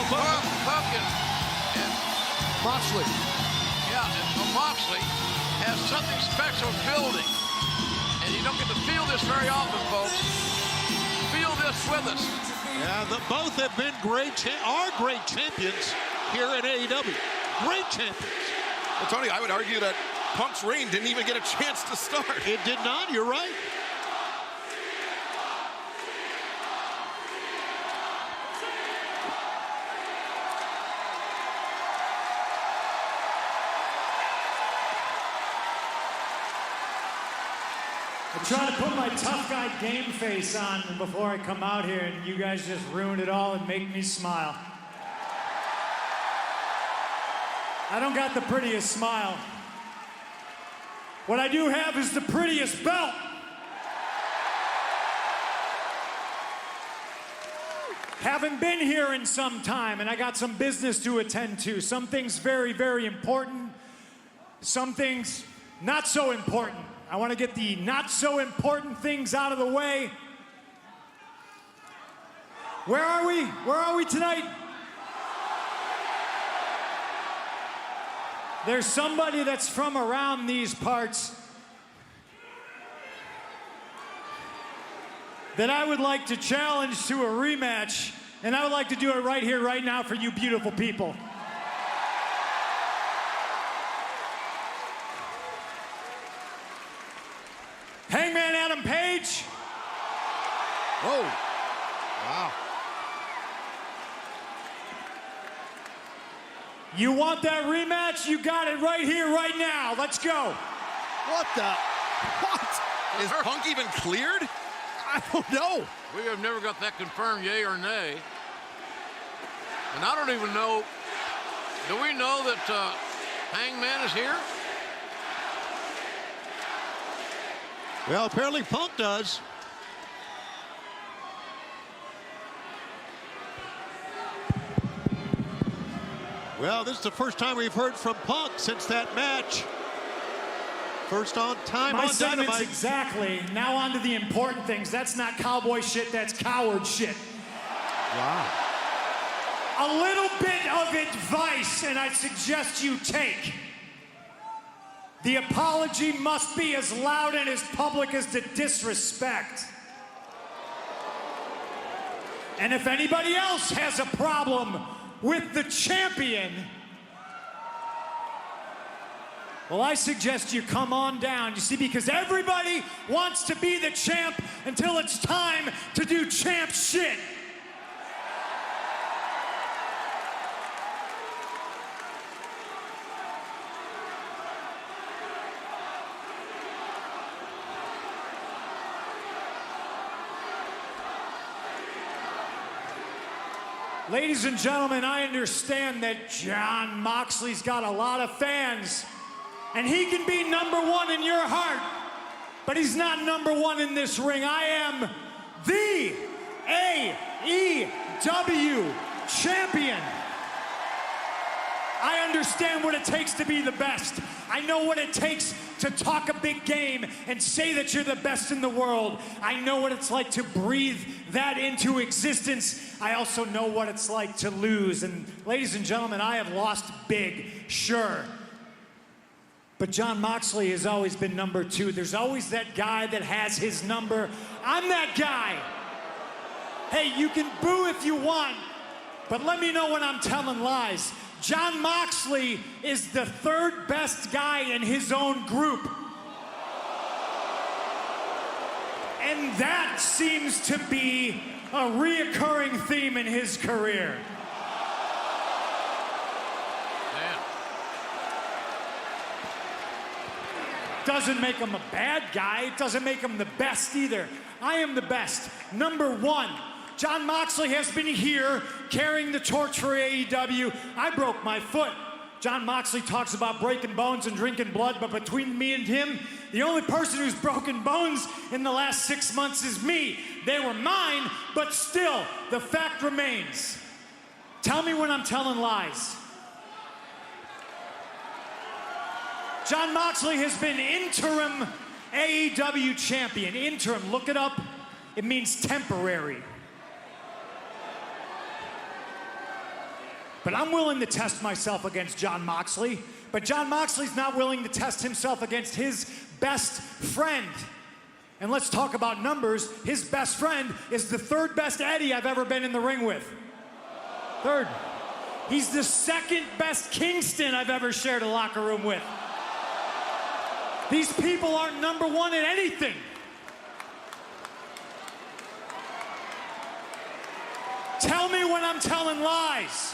Punk and Moxley. Yeah, and Moxley has something special building. And you don't get to feel this very often, folks. Feel this with us. Yeah, both have been great champions here at AEW. Great champions. Well, Tony, I would argue that Punk's reign didn't even get a chance to start. It did not, you're right. I'm trying to put my tough guy game face on before I come out here, and you guys just ruin it all and make me smile. I don't got the prettiest smile. What I do have is the prettiest belt. Haven't been here in some time, and I got some business to attend to. Some things very, very important. Some things not so important. I want to get the not so important things out of the way. Where are we? Where are we tonight? There's somebody that's from around these parts that I would like to challenge to a rematch, and I would like to do it right here, right now for you beautiful people. Hangman Adam Page. Whoa. Wow. You want that rematch? You got it right here, right now. Let's go. What the? What? Is Punk even cleared? I don't know. We have never got that confirmed, yay or nay. And I don't even know, do we know that Hangman is here? Well, apparently Punk does. Well, this is the first time we've heard from Punk since that match. First time My on sentiments Dynamite. exactly. Now on to the important things. That's not cowboy shit, that's coward shit. Wow. A little bit of advice, and I suggest you take. The apology must be as loud and as public as the disrespect. And if anybody else has a problem with the champion, well, I suggest you come on down. You see, because everybody wants to be the champ until it's time to do champ shit. Ladies and gentlemen, I understand that Jon Moxley's got a lot of fans, and he can be #1 in your heart, but he's not #1 in this ring. I am the AEW champion. I understand what it takes to be the best. I know what it takes to talk a big game and say that you're the best in the world. I know what it's like to breathe that into existence. I also know what it's like to lose. And ladies and gentlemen, I have lost big, sure. But Jon Moxley has always been #2. There's always that guy that has his number. I'm that guy. Hey, you can boo if you want, but let me know when I'm telling lies. Jon Moxley is the 3rd best guy in his own group. And that seems to be a reoccurring theme in his career. Damn. Doesn't make him a bad guy. It doesn't make him the best either. I am the best. #1. Jon Moxley has been here carrying the torch for AEW. I broke my foot. Jon Moxley talks about breaking bones and drinking blood, but between me and him, the only person who's broken bones in the last 6 months is me. They were mine, but still, the fact remains. Tell me when I'm telling lies. Jon Moxley has been interim AEW champion. Interim, look it up. It means temporary. But I'm willing to test myself against Jon Moxley. But Jon Moxley's not willing to test himself against his best friend. And let's talk about numbers. His best friend is the third best Eddie I've ever been in the ring with. Third. He's the second best Kingston I've ever shared a locker room with. These people aren't number one in anything. Tell me when I'm telling lies.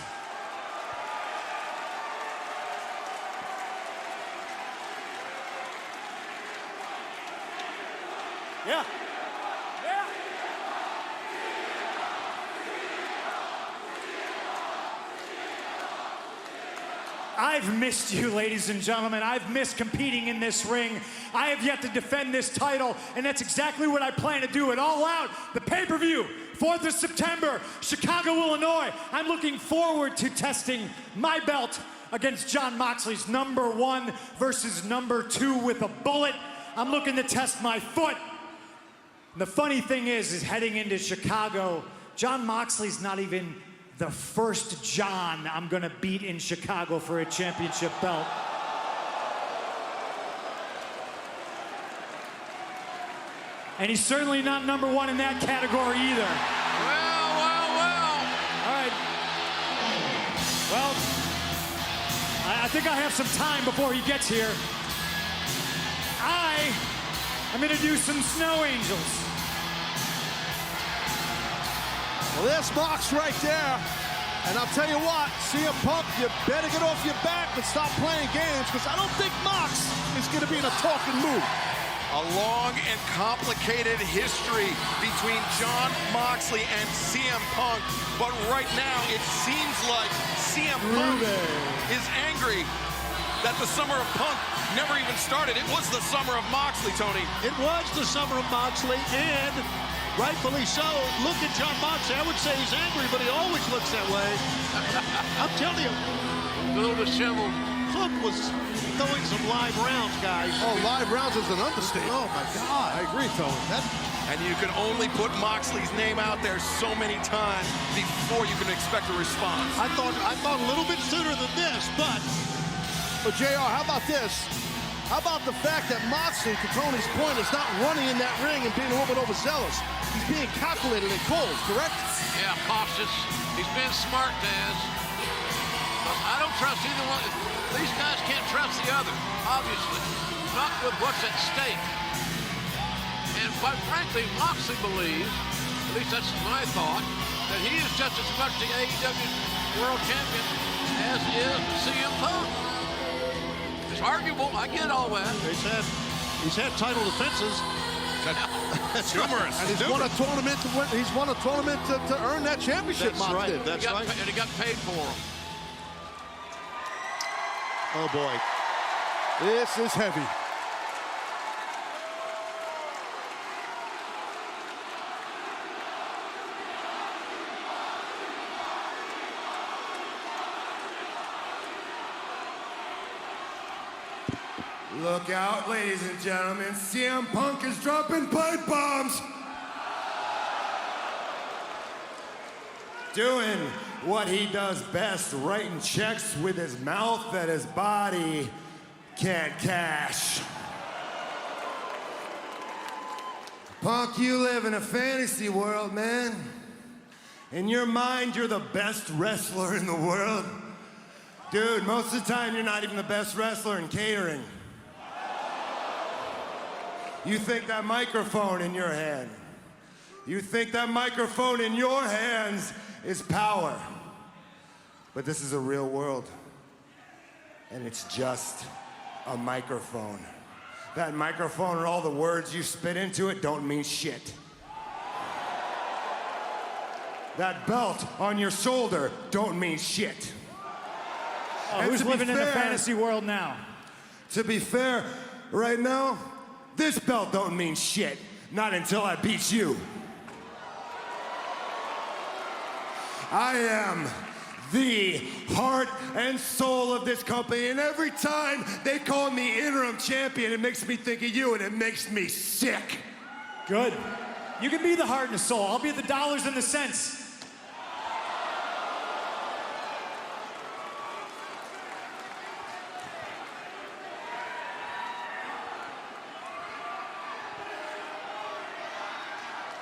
Yeah. Yeah. I've missed you, ladies and gentlemen. I've missed competing in this ring. I have yet to defend this title, and that's exactly what I plan to do. It All Out, the pay-per-view, 4th of September, Chicago, Illinois. I'm looking forward to testing my belt against Jon Moxley's #1 versus #2 with a bullet. I'm looking to test my foot. And the funny thing is heading into Chicago, Jon Moxley's not even the first John I'm gonna beat in Chicago for a championship belt. And he's certainly not #1 in that category either. Well. All right. Well, I think I have some time before he gets here. I'm gonna do some snow angels. Well, there's Mox right there. And I'll tell you what, CM Punk, you better get off your back and stop playing games, because I don't think Mox is going to be in a talking mood. A long and complicated history between Jon Moxley and CM Punk. But right now, it seems like CM Punk is angry that the summer of Punk never even started. It was the summer of Moxley, Tony. It was the summer of Moxley, and rightfully so. Look at Jon Moxley. I would say he's angry, but he always looks that way. I'm telling you. A little disheveled. Punk was throwing some live rounds, guys. Oh, live rounds is an understatement. Oh, my God. I agree, Tony. And you can only put Moxley's name out there so many times before you can expect a response. I thought a little bit sooner than this, but JR, how about this? How about the fact that Moxley, to Tony's point, is not running in that ring and being a little bit overzealous? He's being calculated and cold, correct? Yeah, cautious. He's been smart, Taz. But I don't trust either one. These guys can't trust the other, obviously. Not with what's at stake. And quite frankly, Moxley believes, at least that's my thought, that he is just as much the AEW World Champion as is CM Punk. It's arguable. I get all that. he's had title defenses. That's numerous. And he's won a tournament to win. He's won a tournament to earn that championship. That's right. Did. That's right. And he got paid for them. Oh boy. This is heavy. Look out, ladies and gentlemen. CM Punk is dropping pipe bombs. Doing what he does best, writing checks with his mouth that his body can't cash. Punk, you live in a fantasy world, man. In your mind, you're the best wrestler in the world. Dude, most of the time, you're not even the best wrestler in catering. You think that microphone in your hand, you think that microphone in your hands is power. But this is a real world, and it's just a microphone. That microphone and all the words you spit into it don't mean shit. That belt on your shoulder don't mean shit. Oh, who's living in a fantasy world now? To be fair, right now, this belt don't mean shit. Not until I beat you. I am the heart and soul of this company, and every time they call me interim champion, it makes me think of you, and it makes me sick. Good. You can be the heart and the soul. I'll be the dollars and the cents.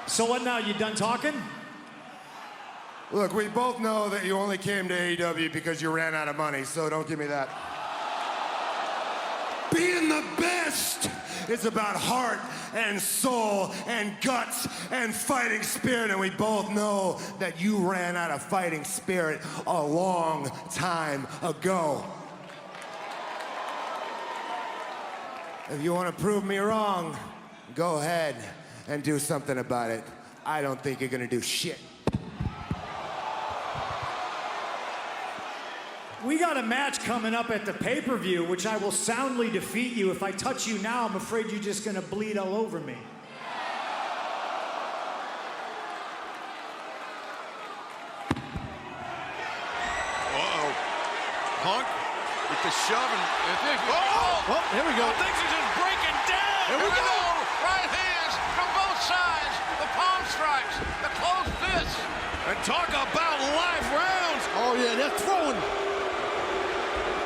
So what now, you done talking? Look, we both know that you only came to AEW because you ran out of money, so don't give me that. Being the best is about heart and soul and guts and fighting spirit, and we both know that you ran out of fighting spirit a long time ago. If you want to prove me wrong, go ahead and do something about it. I don't think you're gonna do shit. We got a match coming up at the pay-per-view, which I will soundly defeat you. If I touch you now, I'm afraid you're just gonna bleed all over me. Uh-oh. Punk with the shove and... Oh, here we go. Things are just breaking down. Here we go. Right hands from both sides. The palm strikes. The closed fists. And talk about live rounds. Oh, yeah, they're throwing.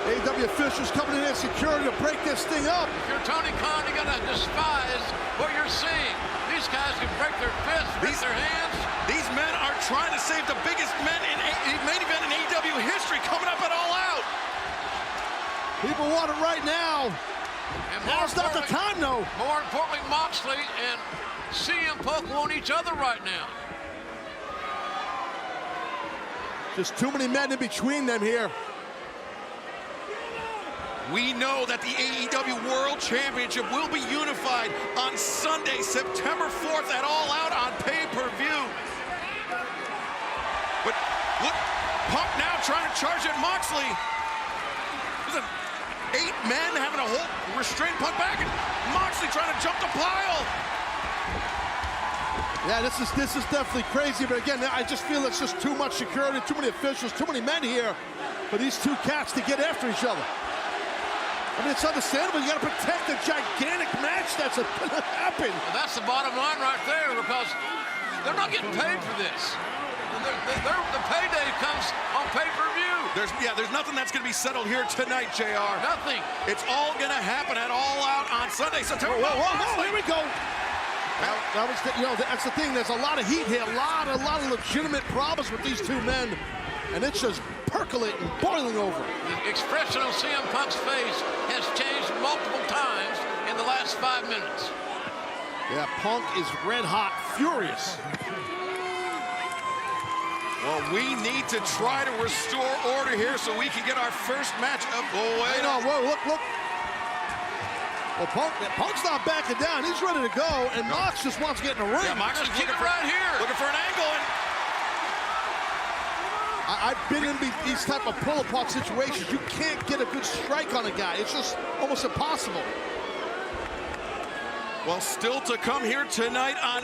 AEW officials coming in as security to break this thing up. If you're Tony Khan, you gotta despise what you're seeing. These guys can break their fists, break their hands. These men are trying to save the biggest main event in AEW history coming up at All Out. People want it right now. And Now's not the time, though. More importantly, Moxley and CM Punk want each other right now. Just too many men in between them here. We know that the AEW World Championship will be unified on Sunday, September 4th at All Out on pay-per-view. But look, Punk now trying to charge at Moxley. There's 8 men having a hold, restrain Punk back, and Moxley trying to jump the pile. Yeah, this is definitely crazy, but again, I just feel it's just too much security, too many officials, too many men here for these two cats to get after each other. I mean, it's understandable. You got to protect the gigantic match that's going to happen. Well, that's the bottom line right there, because they're not getting paid for this. The payday comes on pay-per-view. There's nothing that's going to be settled here tonight, JR. Nothing. It's all going to happen at All Out on Sunday, September. Whoa, here we go. That was that's the thing. There's a lot of heat here, a lot of legitimate problems with these two men, and it's just percolating, boiling over. The expression on CM Punk's face has changed multiple times in the last 5 minutes. Yeah, Punk is red hot, furious. Well, we need to try to restore order here so we can get our first match up. Oh, wait. No, whoa, look. Well, Punk's not backing down. He's ready to go, and Mox just wants to get in the ring. Yeah, Mox is keep it right here. Looking for an angle. And I've been in these type of pull-apart situations. You can't get a good strike on a guy. It's just almost impossible. well, still to come here tonight on